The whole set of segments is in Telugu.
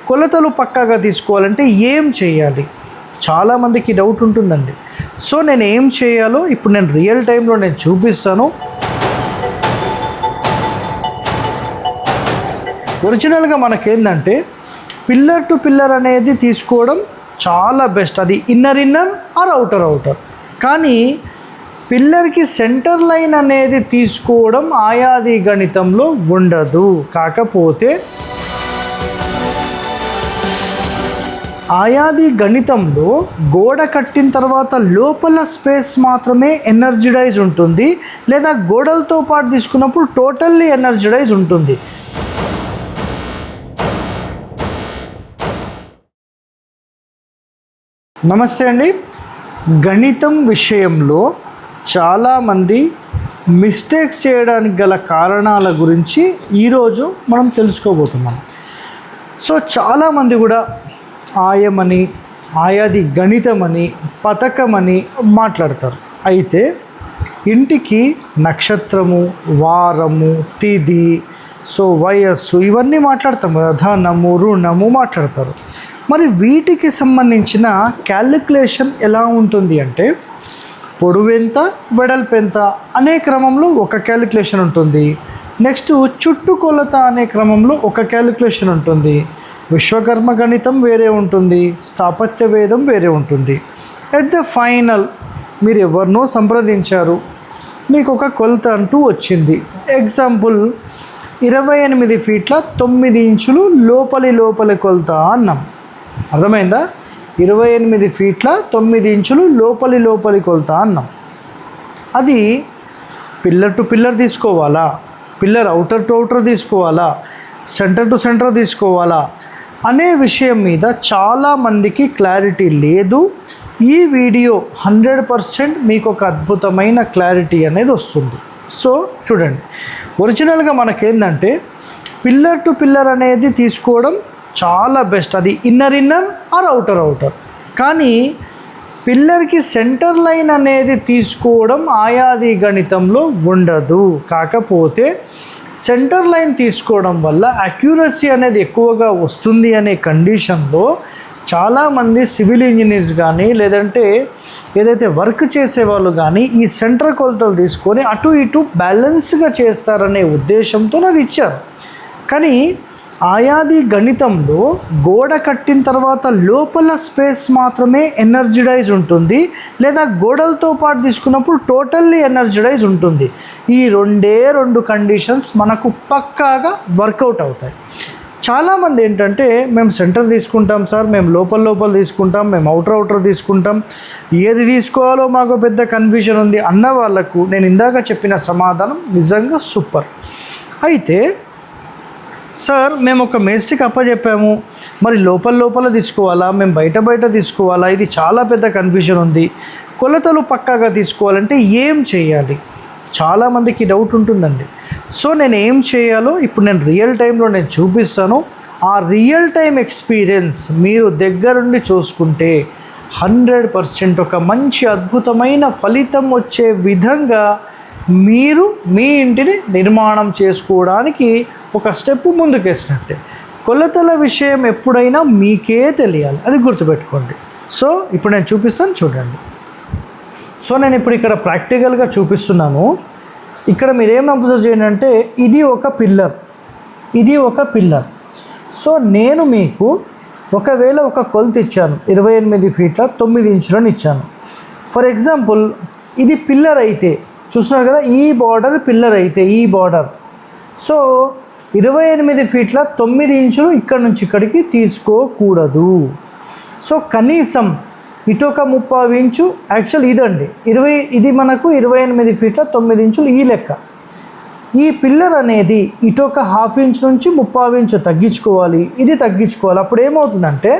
కొలతలు పక్కాగా తీసుకోవాలంటే ఏం చేయాలి? చాలామందికి డౌట్ ఉంటుందండి. సో నేను ఏం చేయాలో ఇప్పుడు నేను రియల్ టైంలో నేను చూపిస్తాను. ఒరిజినల్గా మనకేంటంటే పిల్లర్ టు పిల్లర్ అనేది తీసుకోవడం చాలా బెస్ట్. అది ఇన్నర్ ఆర్ అవుటర్. కానీ పిల్లర్కి సెంటర్ లైన్ అనేది తీసుకోవడం ఆయాది గణితంలో ఉండదు. కాకపోతే ఆయాది గణితంలో గోడ కట్టిన తర్వాత లోపల స్పేస్ మాత్రమే ఎనర్జిడైజ్ ఉంటుంది, లేదా గోడలతో పాటు తీసుకున్నప్పుడు టోటల్లీ ఎనర్జిడైజ్ ఉంటుంది. నమస్తే అండి. గణితం విషయంలో చాలామంది మిస్టేక్స్ చేయడానికి గల కారణాల గురించి ఈరోజు మనం తెలుసుకోబోతున్నాం. సో చాలామంది కూడా ఆయమని, ఆయాది గణితమని, పథకమని మాట్లాడతారు. అయితే ఇంటికి నక్షత్రము, వారము, తిథి, సో వయస్సు ఇవన్నీ మాట్లాడతాం కదా, ధనము, రుణము మాట్లాడతారు. మరి వీటికి సంబంధించిన క్యాలిక్యులేషన్ ఎలా ఉంటుంది అంటే పొడవెంత, వెడల్పెంత అనే క్రమంలో ఒక క్యాలిక్యులేషన్ ఉంటుంది. నెక్స్ట్ చుట్టుకొలత అనే క్రమంలో ఒక క్యాలిక్యులేషన్ ఉంటుంది. విశ్వకర్మ గణితం వేరే ఉంటుంది, స్థాపత్య వేదం వేరే ఉంటుంది. ఎట్ ద ఫైనల్ మీరు ఎవరినో సంప్రదించారు, మీకు ఒక కొలత అంటూ వచ్చింది. ఎగ్జాంపుల్ 28 ఫీట్ల 9 ఇంచులు లోపలి కొలత అన్నాం. అర్థమైందా? 28 ఫీట్ల 9 ఇంచులు లోపలి కొలత అన్నాం. అది పిల్లర్ టు పిల్లర్ తీసుకోవాలా, పిల్లర్ అవుటర్ టు అవుటర్ తీసుకోవాలా, సెంటర్ టు సెంటర్ తీసుకోవాలా అనే విషయం మీద చాలామందికి క్లారిటీ లేదు. ఈ వీడియో 100% మీకు ఒక అద్భుతమైన క్లారిటీ అనేది వస్తుంది. సో చూడండి, ఒరిజినల్గా మనకేంటంటే పిల్లర్ టు పిల్లర్ అనేది తీసుకోవడం చాలా బెస్ట్. అది ఇన్నర్ ఆర్ అవుటర్. కానీ పిల్లర్కి సెంటర్ లైన్ అనేది తీసుకోవడం ఆయాది గణితంలో ఉండదు. కాకపోతే సెంటర్ లైన్ తీసుకోవడం వల్ల అక్యురసీ అనేది ఎక్కువగా వస్తుంది అనే కండిషన్లో చాలామంది సివిల్ ఇంజనీర్స్ కానీ, లేదంటే ఏదైతే వర్క్ చేసేవాళ్ళు కానీ ఈ సెంటర్ కొలతలు తీసుకొని అటు ఇటు బ్యాలెన్స్గా చేస్తారనే ఉద్దేశంతో అది ఇచ్చారు. కానీ ఆయాది గణితంలో గోడ కట్టిన తర్వాత లోపల స్పేస్ మాత్రమే ఎనర్జిడైజ్ ఉంటుంది, లేదా గోడలతో పాటు తీసుకున్నప్పుడు టోటల్లీ ఎనర్జిడైజ్ ఉంటుంది. ఈ రెండు కండిషన్స్ మనకు పక్కాగా వర్కౌట్ అవుతాయి. చాలామంది ఏంటంటే మేము సెంటర్ తీసుకుంటాం సార్, మేము లోపల తీసుకుంటాం, మేము అవుటర్ తీసుకుంటాం, ఏది తీసుకోవాలో మాకు పెద్ద కన్ఫ్యూజన్ ఉంది అన్న వాళ్ళకు నేను ఇందాక చెప్పిన సమాధానం నిజంగా సూపర్. అయితే సార్ మేము ఒక మేస్త్రికి అప్పచెప్పాము, మరి లోపల తీసుకోవాలా, మేము బయట తీసుకోవాలా, ఇది చాలా పెద్ద కన్ఫ్యూజన్ ఉంది, కొలతలు పక్కాగా తీసుకోవాలంటే ఏం చేయాలి? చాలామందికి డౌట్ ఉంటుందండి. సో నేను ఏం చేయాలో ఇప్పుడు నేను రియల్ టైంలో నేను చూపిస్తాను. ఆ రియల్ టైం ఎక్స్పీరియన్స్ మీరు దగ్గరుండి చూసుకుంటే 100% ఒక మంచి అద్భుతమైన ఫలితం వచ్చే విధంగా మీరు మీ ఇంటిని నిర్మాణం చేసుకోవడానికి ఒక స్టెప్ ముందుకేసినట్టే. కొలతల విషయం ఎప్పుడైనా మీకే తెలియాలి, అది గుర్తుపెట్టుకోండి. సో ఇప్పుడు నేను చూపిస్తాను, చూడండి. సో నేను ఇప్పుడు ఇక్కడ ప్రాక్టికల్గా చూపిస్తున్నాను. ఇక్కడ మీరేం అబ్జర్వ్ చేయండి అంటే ఇది ఒక పిల్లర్. సో నేను మీకు ఒకవేళ ఒక కొలత ఇచ్చాను, 28 ఫీట్ల 9 ఇంచులను ఇచ్చాను. ఫర్ ఎగ్జాంపుల్ ఇది పిల్లర్ అయితే చూస్తున్నారు కదా, ఈ బార్డర్ పిల్లర్ అయితే ఈ బార్డర్. సో 28 ఫీట్ల 9 ఇంచులు ఇక్కడ నుంచి ఇక్కడికి తీసుకోకూడదు. సో కనీసం ఇటు ఒక 30 ఇంచు, యాక్చువల్ ఇదండి ఇది మనకు 28 ఫీట్ల 9 ఇంచులు ఈ లెక్క. ఈ పిల్లర్ అనేది ఇటు ఒక 1/2 ఇంచు నుంచి 30 ఇంచు తగ్గించుకోవాలి, ఇది తగ్గించుకోవాలి. అప్పుడు ఏమవుతుందంటే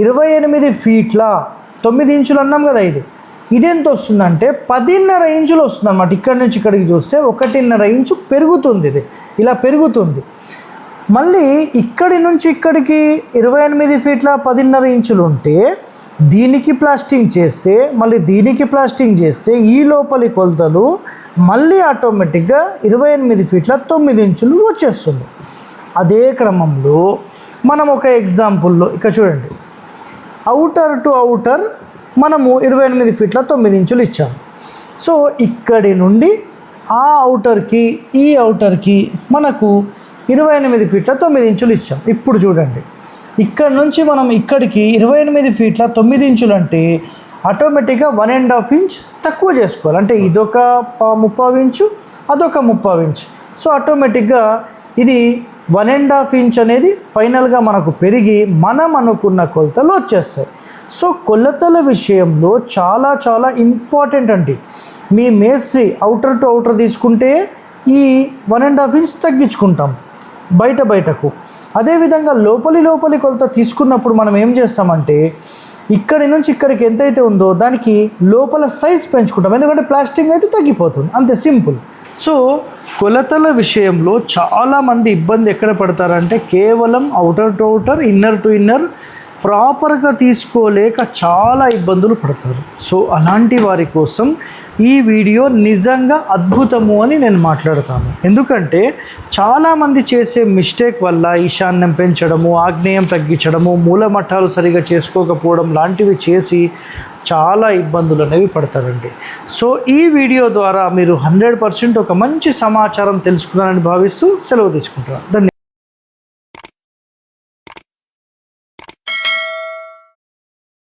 28 ఫీట్ల 9 ఇంచులు అన్నాం కదా, ఇది ఎంత వస్తుందంటే 10.5 ఇంచులు వస్తుంది అన్నమాట. ఇక్కడ నుంచి ఇక్కడికి చూస్తే 1.5 ఇంచు పెరుగుతుంది, ఇది ఇలా పెరుగుతుంది. మళ్ళీ ఇక్కడి నుంచి ఇక్కడికి 28 ఫీట్ల 10.5 ఇంచులు ఉంటే దీనికి ప్లాస్టింగ్ చేస్తే, మళ్ళీ దీనికి ప్లాస్టింగ్ చేస్తే ఈ లోపలి కొలతలు మళ్ళీ ఆటోమేటిక్గా 28 ఫీట్ల 9 ఇంచులు వచ్చేస్తుంది. అదే క్రమంలో మనం ఒక ఎగ్జాంపుల్లో ఇక్కడ చూడండి, అవుటర్ టు అవుటర్ మనము 28 ఫీట్ల 9 ఇంచులు ఇచ్చాము. సో ఇక్కడి నుండి ఆ అవుటర్కి ఈ అవుటర్కి మనకు 28 ఫీట్ల 9 ఇంచులు ఇచ్చాం. ఇప్పుడు చూడండి, ఇక్కడ నుంచి మనం ఇక్కడికి 28 ఫీట్ల 9 ఇంచులు అంటే ఆటోమేటిక్గా 1.5 ఇంచ్ తక్కువ చేసుకోవాలి. అంటే ఇదొక 30 ఇంచు, అదొక 30 ఇంచ్. సో ఆటోమేటిక్గా ఇది 1.5 ఇంచ్ అనేది ఫైనల్గా మనకు పెరిగి మనం అనుకున్న కొలతలు వచ్చేస్తాయి. సో కొలతల విషయంలో చాలా చాలా ఇంపార్టెంట్ అండి. మీ మేస్త్రి అవుటర్ టు అవుటర్ తీసుకుంటే ఈ 1.5 ఇంచ్ తగ్గించుకుంటాం బయటకు. అదేవిధంగా లోపలి కొలత తీసుకున్నప్పుడు మనం ఏం చేస్తామంటే ఇక్కడి నుంచి ఇక్కడికి ఎంతైతే ఉందో దానికి లోపల సైజ్ పెంచుకుంటాం, ఎందుకంటే ప్లాస్టింగ్ అయితే తగ్గిపోతుంది, అంతే సింపుల్. సో కొలతల విషయంలో చాలామంది ఇబ్బంది ఎక్కడ పడతారంటే కేవలం outer to outer, inner to inner ప్రాపర్గా తీసుకోలేక చాలా ఇబ్బందులు పడతారు. సో అలాంటి వారి కోసం ఈ వీడియో నిజంగా అద్భుతము అని నేను మాట్లాడతాను. ఎందుకంటే చాలామంది చేసే మిస్టేక్ వల్ల ఈశాన్యం పెంచడము, ఆగ్నేయం తగ్గించడము, మూలమట్టాలు సరిగా చేసుకోకపోవడం లాంటివి చేసి చాలా ఇబ్బందులు అనేవి పడతారండి. సో ఈ వీడియో ద్వారా మీరు 100% ఒక మంచి సమాచారం తెలుసుకున్నారని భావిస్తూ సెలవు తీసుకుంటాను. ధన్యవాదాలు.